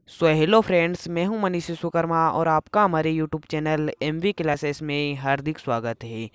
Hello friends, मैं हूं मनीष विश्वकर्मा और आपका हमारे यूट्यूब चैनल एमवी क्लासेस में हार्दिक स्वागत है।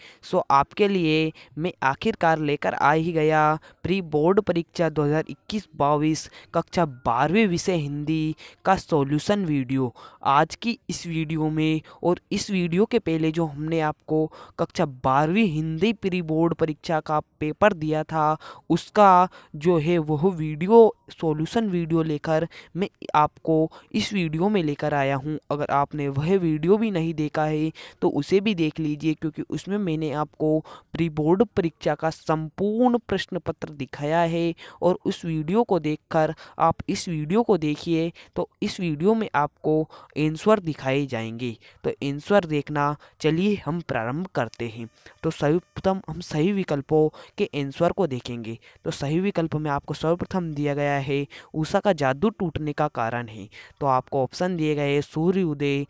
आपके लिए मैं आखिरकार लेकर आ ही गया प्री बोर्ड परीक्षा 2021-22 कक्षा 12वीं विषय हिंदी का सॉल्यूशन वीडियो। आज की इस वीडियो में और इस वीडियो के पहले जो हमने आपको कक्षा 12वीं हिंदी प्री बोर्ड परीक्षा का पेपर दिया था, उसका जो है वह वीडियो सॉल्यूशन वीडियो लेकर मैं आपको इस वीडियो में लेकर आया हूं। अगर आपने वह वीडियो भी नहीं देखा है तो उसे भी देख लीजिए, क्योंकि उसमें मैंने आपको प्री बोर्ड परीक्षा का संपूर्ण प्रश्न पत्र दिखाया है। और उस वीडियो को देखकर आप इस वीडियो को देखिए तो इस वीडियो में आपको आंसर दिखाए जाएंगे। तो आंसर देखना, चलिए हम प्रारंभ करते हैं। तो सर्वप्रथम हम सही विकल्पों के आंसर को देखेंगे। तो सही विकल्प में आपको सर्वप्रथम दिया गया है उषा का जादू टूटने का कारण है। तो आपको ऑप्शन दिए गए सूर्य उदय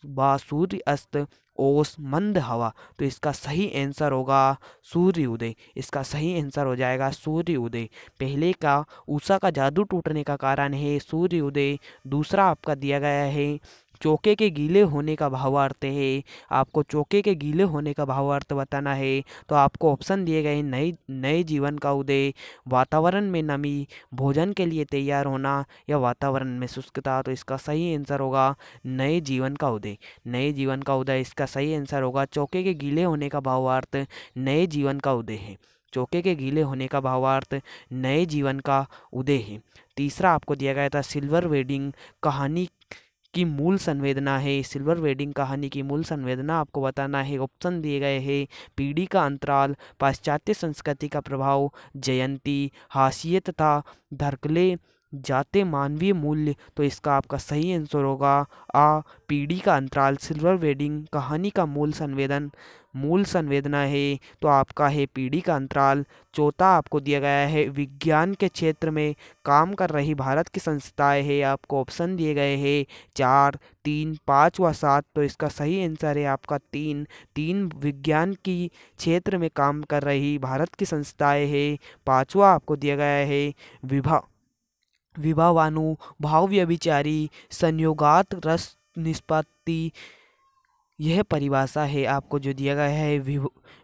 व सूर्य अस्त, ओस, मंद हवा। तो इसका सही आंसर होगा सूर्य उदय। इसका सही आंसर हो जाएगा सूर्य उदय। पहले का उषा का जादू टूटने का कारण है सूर्य उदय। दूसरा आपका दिया गया है चौके के गीले होने का भावार्थ है। आपको चौके के गीले होने का भावार्थ बताना है। तो आपको ऑप्शन दिए गए नए नए जीवन का उदय, वातावरण में नमी, भोजन के लिए तैयार होना या वातावरण में शुष्कता। तो इसका सही आंसर होगा नए जीवन का उदय। नए जीवन का उदय इसका सही आंसर होगा। चौके के गीले होने का भावार्थ नए जीवन का उदय है। चौके के गीले होने का भावार्थ नए जीवन का उदय है। तीसरा आपको दिया गया था सिल्वर वेडिंग कहानी की मूल संवेदना है। सिल्वर वेडिंग कहानी की मूल संवेदना आपको बताना है। ऑप्शन दिए गए हैं पीढ़ी का अंतराल, पाश्चात्य संस्कृति का प्रभाव, जयंती, हाशिए तथा धड़कले जाते मानवीय मूल्य। तो इसका आपका सही आंसर होगा आ पीढ़ी का अंतराल। सिल्वर वेडिंग कहानी का मूल संवेदना है तो आपका है पीढ़ी का अंतराल। चौथा आपको दिया गया है विज्ञान के क्षेत्र में काम कर रही भारत की संस्थाएं है। आपको ऑप्शन दिए गए हैं 4, 3, 5 व 7। तो इसका सही आंसर है आपका 3। 3 विज्ञान की क्षेत्र में काम कर रही भारत की संस्थाएं है। पांचवा आपको दिया गया है विभावानु भाव व्यभिचारी संयोगात रस निष्पत्ति। यह परिभाषा है आपको जो दिया गया है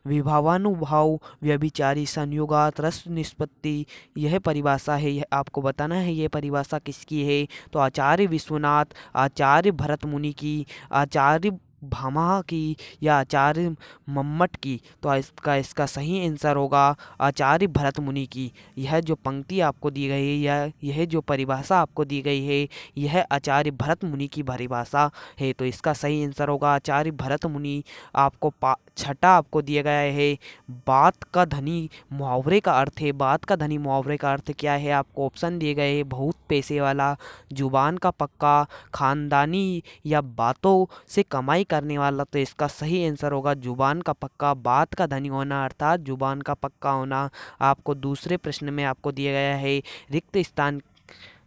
विभावानुभाव व्यभिचारी संयोगात रस निष्पत्ति। यह परिभाषा है, यह आपको बताना है यह परिभाषा किसकी है। तो आचार्य विश्वनाथ, आचार्य भरत मुनि की, आचार्य भामा की या आचार्य मम्मट की। तो इसका सही आंसर होगा आचार्य भरत मुनि की। यह जो पंक्ति आपको दी गई है या यह जो परिभाषा आपको दी गई है यह आचार्य भरत मुनि की परिभाषा है। तो इसका सही आंसर होगा आचार्य भरत मुनि। आपको छठा आपको दिया गया है बात का धनी मुहावरे का अर्थ है। बात का धनी मुहावरे का अर्थ क्या है। आपको ऑप्शन दिए गए हैं बहुत पैसे वाला, जुबान का पक्का, खानदानी या बातों से कमाई करने वाला। तो इसका सही आंसर होगा जुबान का पक्का। बात का धनी होना अर्थात जुबान का पक्का होना। आपको दूसरे प्रश्न में आपको दिया गया है रिक्त स्थान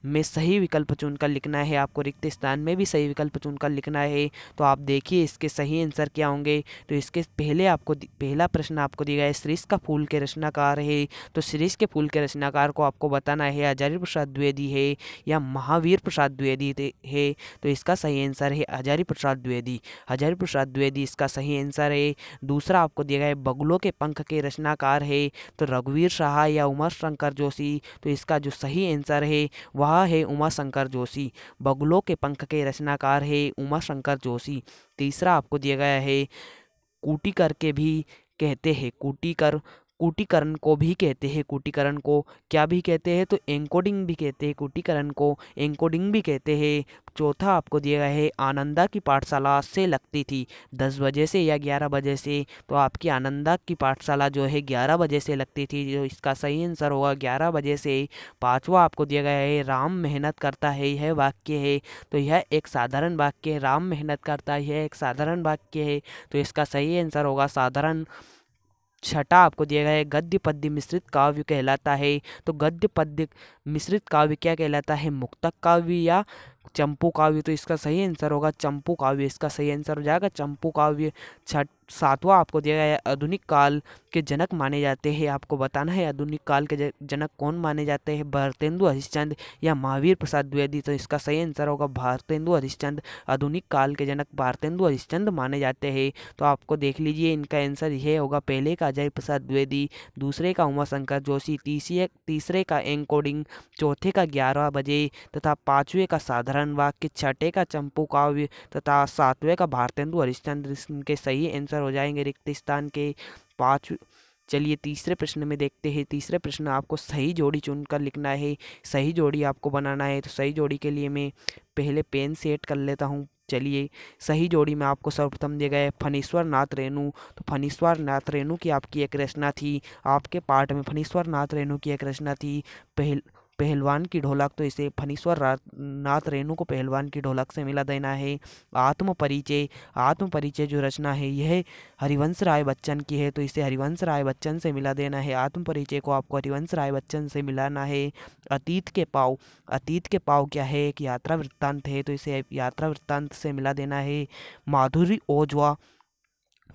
में सही विकल्प चुनकर लिखना है। आपको रिक्त स्थान में भी सही विकल्प चुनकर लिखना है। तो आप देखिए इसके सही आंसर क्या होंगे। तो इसके पहले आपको पहला प्रश्न आपको दिया गया है श्रीष का फूल के रचनाकार है। तो श्रीष के फूल के रचनाकार को आपको बताना है हजारी प्रसाद द्विवेदी है या महावीर प्रसाद द्विवेदी है। तो इसका सही आंसर है हजारी प्रसाद द्विवेदी। हजारी प्रसाद द्विवेदी इसका सही आंसर है। दूसरा आपको दिया गया है बगुलों के पंख के रचनाकार है। तो रघुवीर शाह या उमा शंकर जोशी। तो इसका जो सही आंसर है वह है उमा शंकर जोशी। बगुलों के पंख के रचनाकार है उमा शंकर जोशी। तीसरा आपको दिया गया है कूटीकर के भी कहते हैं कूटीकरण को भी कहते हैं। कूटीकरण को क्या भी कहते हैं तो एन्कोडिंग भी कहते हैं। कूटीकरण को एन्कोडिंग भी कहते हैं। चौथा आपको दिया गया है आनंदा की पाठशाला से लगती थी 10 बजे से या 11 बजे से। तो आपकी आनंदा की पाठशाला जो है 11 बजे से लगती थी। जो इसका सही आंसर होगा 11 बजे से। पांचवा आपको दिया गया है राम मेहनत करता है यह वाक्य है। तो यह एक साधारण वाक्य है। राम मेहनत करता है यह एक साधारण वाक्य है। तो इसका सही आंसर होगा साधारण। छठा आपको दिया गया है गद्य पद्य मिश्रित काव्य कहलाता है। तो गद्य पद्य मिश्रित काव्य क्या कहलाता है, मुक्तक काव्य या चंपू काव्य। तो इसका सही आंसर होगा चंपू काव्य। इसका सही आंसर हो जाएगा चंपू काव्य। सातवां आपको दिया गया है आधुनिक काल के जनक माने जाते हैं। आपको बताना है आधुनिक काल के जनक कौन माने जाते हैं, भारतेंदु हरिश्चंद्र या महावीर प्रसाद द्विवेदी। तो इसका सही आंसर होगा भारतेंदु हरिश्चंद्र। आधुनिक काल के जनक भारतेंदु हरिश्चंद्र माने जाते हैं। तो आपको देख लीजिए इनका आंसर यह होगा, पहले का अजय प्रसाद द्विवेदी, दूसरे का उमाशंकर जोशी, तीसरे का एन्कोडिंग, चौथे का 11 बजे तथा पांचवे का साधारण वाक्य, छठे का चंपू काव्य तथा सातवें का भारतेंदु हरिश्चंद्र इनके सही आंसर हो जाएंगे रिक्त स्थान के पाँच। चलिए तीसरे प्रश्न में देखते हैं। तीसरे प्रश्न आपको सही जोड़ी चुनकर लिखना है, सही जोड़ी आपको बनाना है। तो सही जोड़ी के लिए मैं पहले पेन सेट कर लेता हूँ। चलिए सही जोड़ी में आपको सर्वप्रथम दिया गया है फणीश्वर नाथ रेणु। तो फणीश्वर नाथ रेणु की आपकी एक रचना थी, आपके पाठ में फणीश्वर नाथ रेणु की एक रचना थी पहलवान की ढोलक। तो इसे फणीश्वर नाथ रेणु को पहलवान की ढोलक से मिला देना है। आत्म परिचय जो रचना है यह हरिवंश राय बच्चन की है, तो इसे हरिवंश राय बच्चन से मिला देना है। आत्म परिचय को आपको हरिवंश राय बच्चन से मिलाना है। अतीत के पाव क्या है, एक यात्रा वृत्तांत है, तो इसे यात्रा वृत्तांत से मिला देना है। माधुरी ओजवा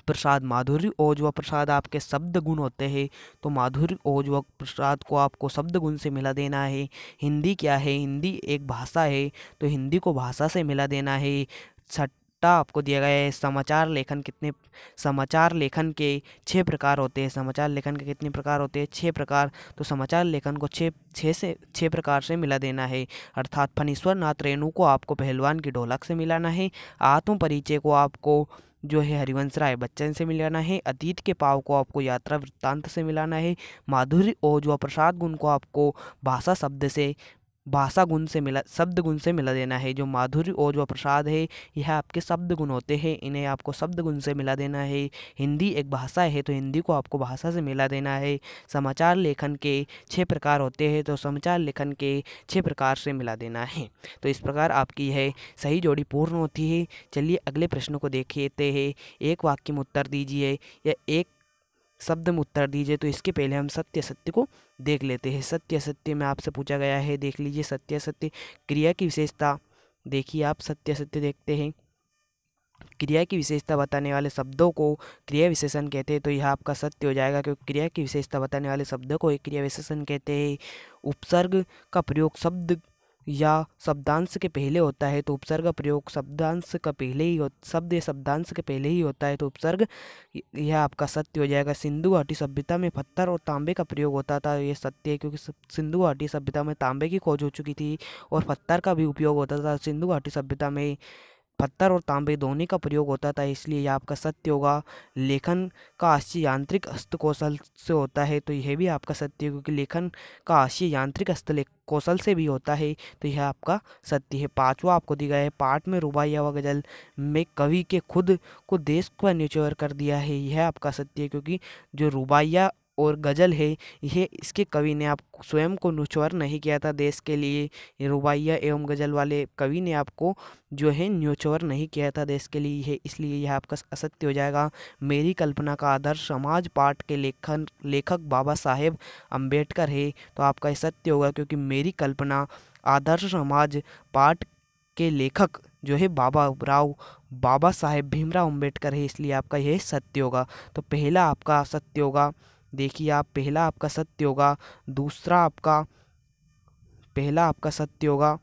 प्रसाद आपके शब्द गुण होते हैं, तो माधुरी ओजवा प्रसाद को आपको शब्द गुण से मिला देना है। हिंदी क्या है, हिंदी एक भाषा है, तो हिंदी को भाषा से मिला देना है। छठा आपको दिया गया है समाचार लेखन के 6 प्रकार होते हैं। समाचार लेखन के कितने प्रकार होते हैं, 6 प्रकार। तो समाचार लेखन को 6 प्रकार से मिला देना है। अर्थात फणीश्वर नाथ रेणु को आपको पहलवान की ढोलक से मिलाना है। आत्म परिचय को आपको जो है हरिवंश राय बच्चन से मिलाना है। अतीत के पाव को आपको यात्रा वृत्तांत से मिलाना है। माधुरी ओजवा प्रसाद गुण को आपको शब्द गुण से मिला देना है। जो माधुरी ओजवा प्रसाद है यह आपके शब्द गुण होते हैं, इन्हें आपको शब्द गुण से मिला देना है। हिंदी एक भाषा है, तो हिंदी को आपको भाषा से मिला देना है। समाचार लेखन के 6 प्रकार होते हैं, तो समाचार लेखन के 6 प्रकार से मिला देना है। तो इस प्रकार आपकी यह सही जोड़ी पूर्ण होती है। चलिए अगले प्रश्न को देखते हैं। एक वाक्य में उत्तर दीजिए या एक शब्द में उत्तर दीजिए। तो इसके पहले हम सत्य असत्य को देख लेते हैं। सत्य असत्य में आपसे पूछा गया है, देख लीजिए सत्य असत्य। क्रिया की विशेषता देखिए, आप सत्य असत्य देखते हैं। क्रिया की विशेषता बताने वाले शब्दों को क्रिया विशेषण कहते हैं, तो यह आपका सत्य हो जाएगा, क्योंकि क्रिया की विशेषता बताने वाले शब्दों को एक क्रिया विशेषण कहते हैं। उपसर्ग का प्रयोग शब्द या शब्दांश के पहले होता है, तो उपसर्ग का प्रयोग शब्द या शब्दांश के पहले ही होता है, तो उपसर्ग यह आपका सत्य हो जाएगा। सिंधु घाटी सभ्यता में पत्थर और तांबे का प्रयोग होता था, यह सत्य है, क्योंकि सिंधु घाटी सभ्यता में तांबे की खोज हो चुकी थी और पत्थर का भी उपयोग होता था। सिंधु घाटी सभ्यता में पत्थर और तांबे दोनों का प्रयोग होता था, इसलिए यह आपका सत्य होगा। लेखन का आशय यांत्रिक हस्तकौशल से होता है, तो यह भी आपका सत्य है, क्योंकि लेखन का आशय यांत्रिक कौशल से भी होता है, तो यह आपका सत्य है। पांचवा आपको दिया गया है पाठ में रुबाइया व गजल में कवि के खुद को देश को न्योछावर कर दिया है, यह आपका सत्य है, क्योंकि जो रुबाइया और गजल है यह इसके कवि ने आप स्वयं को न्योछावर नहीं किया था देश के लिए। ये रुबाइया एवं गजल वाले कवि ने आपको जो है न्योछावर नहीं किया था देश के लिए, है इसलिए यह आपका असत्य हो जाएगा। मेरी कल्पना का आदर्श समाज पाठ के लेखक बाबा साहेब अम्बेडकर है, तो आपका सत्य होगा, क्योंकि मेरी कल्पना आदर्श समाज पाठ के लेखक जो है बाबा साहेब भीमराव अम्बेडकर है, इसलिए आपका यह सत्य होगा। तो पहला आपका सत्य होगा, देखिए आप पहला आपका सत्य होगा, दूसरा आपका पहला आपका सत्य होगा,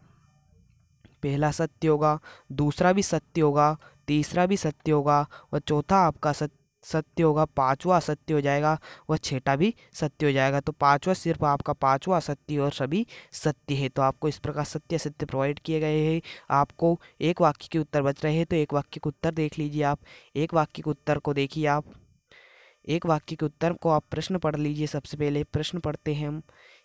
पहला सत्य होगा, दूसरा भी सत्य होगा, तीसरा भी सत्य होगा और चौथा आपका सत्य होगा, पांचवा सत्य हो जाएगा वह छठा भी सत्य हो जाएगा। तो पांचवा सिर्फ आपका पांचवा सत्य और सभी सत्य है। तो आपको इस प्रकार सत्य सत्य प्रोवाइड किए गए हैं। आपको एक वाक्य के उत्तर बच रहे हैं, तो एक वाक्य के उत्तर देख लीजिए आप। एक वाक्य के उत्तर को देखिए आप, एक वाक्य के उत्तर को आप प्रश्न पढ़ लीजिए। सबसे पहले प्रश्न पढ़ते हैं हम।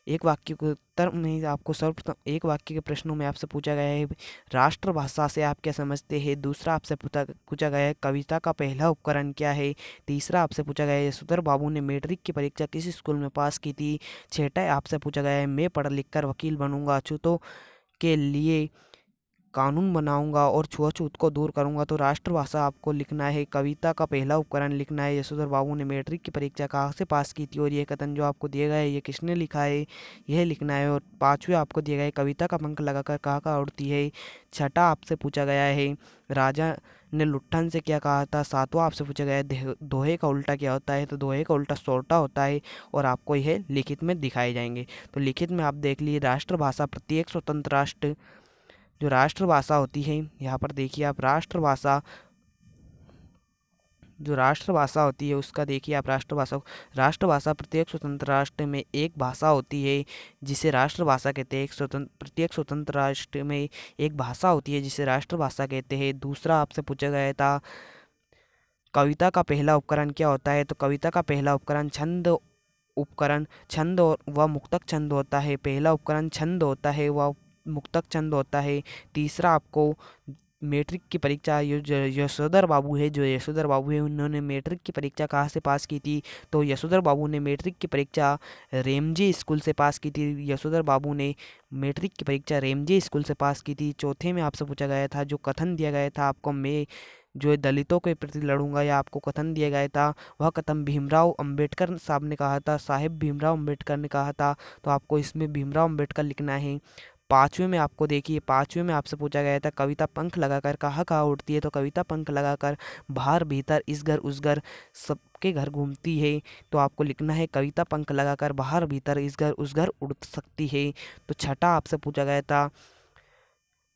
एक वाक्य के उत्तर में आपको सर्वप्रथम एक वाक्य के प्रश्नों में आपसे पूछा गया है राष्ट्रभाषा से आप क्या समझते हैं। दूसरा आपसे पूछा गया है कविता का पहला उपकरण क्या है। तीसरा आपसे पूछा गया है यशोधर बाबू ने मैट्रिक की परीक्षा किस स्कूल में पास की थी। छठा आपसे पूछा गया है मैं पढ़ लिख कर वकील बनूंगा, अछूतों के लिए कानून बनाऊंगा और छुआछूत को दूर करूंगा। तो राष्ट्रभाषा आपको लिखना है, कविता का पहला उपकरण लिखना है, यशोधर बाबू ने मैट्रिक की परीक्षा कहाँ से पास की थी और ये कथन जो आपको दिया गया है ये किसने लिखा है यह लिखना है। और पांचवें आपको दिया गया है कविता का पंख लगाकर कहाँ कहाँ उड़ती है। छठा आपसे पूछा गया है राजा ने लुट्ठन से क्या कहा था। सातवां आपसे पूछा गया है दोहे का उल्टा क्या होता है, तो दोहे का उल्टा सोरठा होता है और आपको यह लिखित में दिखाए जाएंगे। तो लिखित में आप देख लीजिए, राष्ट्रभाषा प्रत्येक स्वतंत्र राष्ट्र, जो राष्ट्रभाषा होती है, यहाँ पर देखिए आप राष्ट्रभाषा, जो राष्ट्रभाषा होती है उसका देखिए आप राष्ट्रभाषा प्रत्येक स्वतंत्र राष्ट्र में एक भाषा होती है जिसे राष्ट्रभाषा कहते हैं। प्रत्येक स्वतंत्र राष्ट्र में एक भाषा होती है जिसे राष्ट्रभाषा कहते हैं। दूसरा आपसे पूछा गया था कविता का पहला उपकरण क्या होता है, तो कविता का पहला उपकरण छंद और व मुक्तक छंद होता है। पहला उपकरण छंद होता है, वह मुक्तक छंद होता है। तीसरा आपको मैट्रिक की परीक्षा, यशोधर बाबू है, जो यशोधर बाबू है उन्होंने मैट्रिक की परीक्षा कहाँ से पास की थी, तो यशोधर बाबू ने मैट्रिक की परीक्षा रेमजे स्कूल से पास की थी। यशोधर बाबू ने मैट्रिक की परीक्षा रेमजे स्कूल से पास की थी। चौथे में आपसे पूछा गया था, जो कथन दिया गया था आपको, मैं जो दलितों के प्रति लड़ूंगा, या आपको कथन दिया गया था, वह कथन भीमराव अंबेडकर साहब ने कहा था, साहिब भीमराव अंबेडकर ने कहा था। तो आपको इसमें भीमराव अंबेडकर लिखना है। पाँचवें में आपको देखिए, पाँचवें में आपसे पूछा गया था कविता पंख लगाकर कहाँ कहाँ उड़ती है, तो कविता पंख लगाकर बाहर भीतर इस घर उस घर सबके घर घूमती है। तो आपको लिखना है कविता पंख लगाकर बाहर भीतर इस घर उस घर उड़ सकती है। तो छठा आपसे पूछा गया था,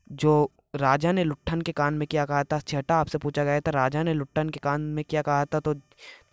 जो राजा ने लुट्ठन के कान में क्या कहा था। छठा आपसे पूछा गया था राजा ने लुट्ठन के कान में क्या कहा था, तो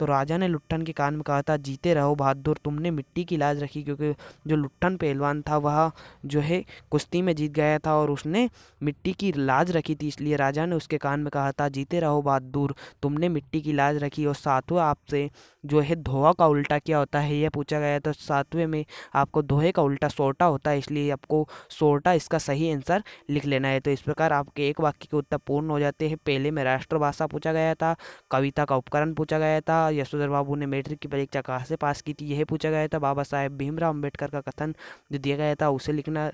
राजा ने लुट्ठन के कान में कहा था, जीते रहो बहादुर, तुमने मिट्टी की लाज रखी। क्योंकि जो लुट्ठन पहलवान था वह जो है कुश्ती में जीत गया था और उसने मिट्टी की लाज रखी थी, इसलिए राजा ने उसके कान में कहा था, जीते रहो बहादुर, तुमने मिट्टी की लाज रखी। और सातवें आपसे जो है दोहा का उल्टा क्या होता है यह पूछा गया था। सातवें में आपको दोहे का उल्टा सोरठा होता है, इसलिए आपको सोरठा इसका सही आंसर लिख लेना है। तो इस प्रकार आपके एक वाक्य के उत्तर पूर्ण हो जाते हैं। पहले में राष्ट्रभाषा पूछा गया था, कविता का उपकरण पूछा गया था, यशोधर बाबू ने मैट्रिक की परीक्षा कहाँ से पास की थी यह पूछा गया था, बाबा साहेब भीमराव अंबेडकर का कथन जो दिया गया था उसे लिखना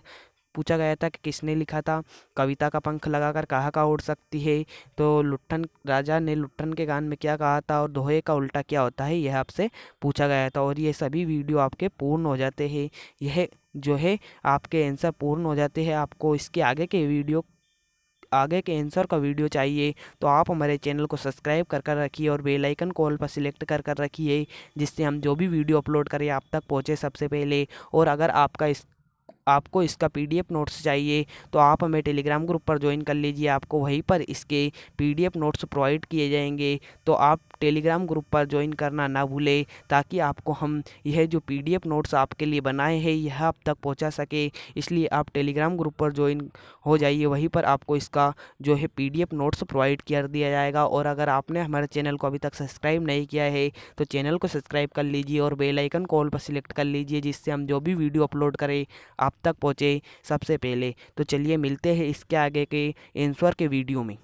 पूछा गया था कि किसने लिखा था, कविता का पंख लगाकर कहाँ कहाँ उड़ सकती है, तो लुट्ठन राजा ने लुट्ठन के कान में क्या कहा था, और दोहे का उल्टा क्या होता है यह आपसे पूछा गया था। और ये सभी वीडियो आपके पूर्ण हो जाते हैं, यह जो है आपके आंसर पूर्ण हो जाते हैं। आपको इसके आगे के आंसर का वीडियो चाहिए तो आप हमारे चैनल को सब्सक्राइब कर कर रखिए और बेल आइकन को ऑल पर सिलेक्ट कर कर रखिए, जिससे हम जो भी वीडियो अपलोड करें आप तक पहुंचे सबसे पहले। और अगर आपको इसका पीडीएफ नोट्स चाहिए तो आप हमें टेलीग्राम ग्रुप पर ज्वाइन कर लीजिए, आपको वहीं पर इसके पीडीएफ नोट्स प्रोवाइड किए जाएंगे। तो आप टेलीग्राम ग्रुप पर ज्वाइन करना ना भूलें, ताकि आपको हम यह जो पीडीएफ नोट्स आपके लिए बनाए हैं यह आप तक पहुंचा सके। इसलिए आप टेलीग्राम ग्रुप पर ज्वाइन हो जाइए, वहीं पर आपको इसका जो है पीडीएफ नोट्स प्रोवाइड कर दिया जाएगा। और अगर आपने हमारे चैनल को अभी तक सब्सक्राइब नहीं किया है तो चैनल को सब्सक्राइब कर लीजिए और बेल आइकन को ऑल पर सिलेक्ट कर लीजिए, जिससे हम जो भी वीडियो अपलोड करें आप तक पहुँचे सबसे पहले। तो चलिए मिलते हैं इसके आगे के आंसर के वीडियो में।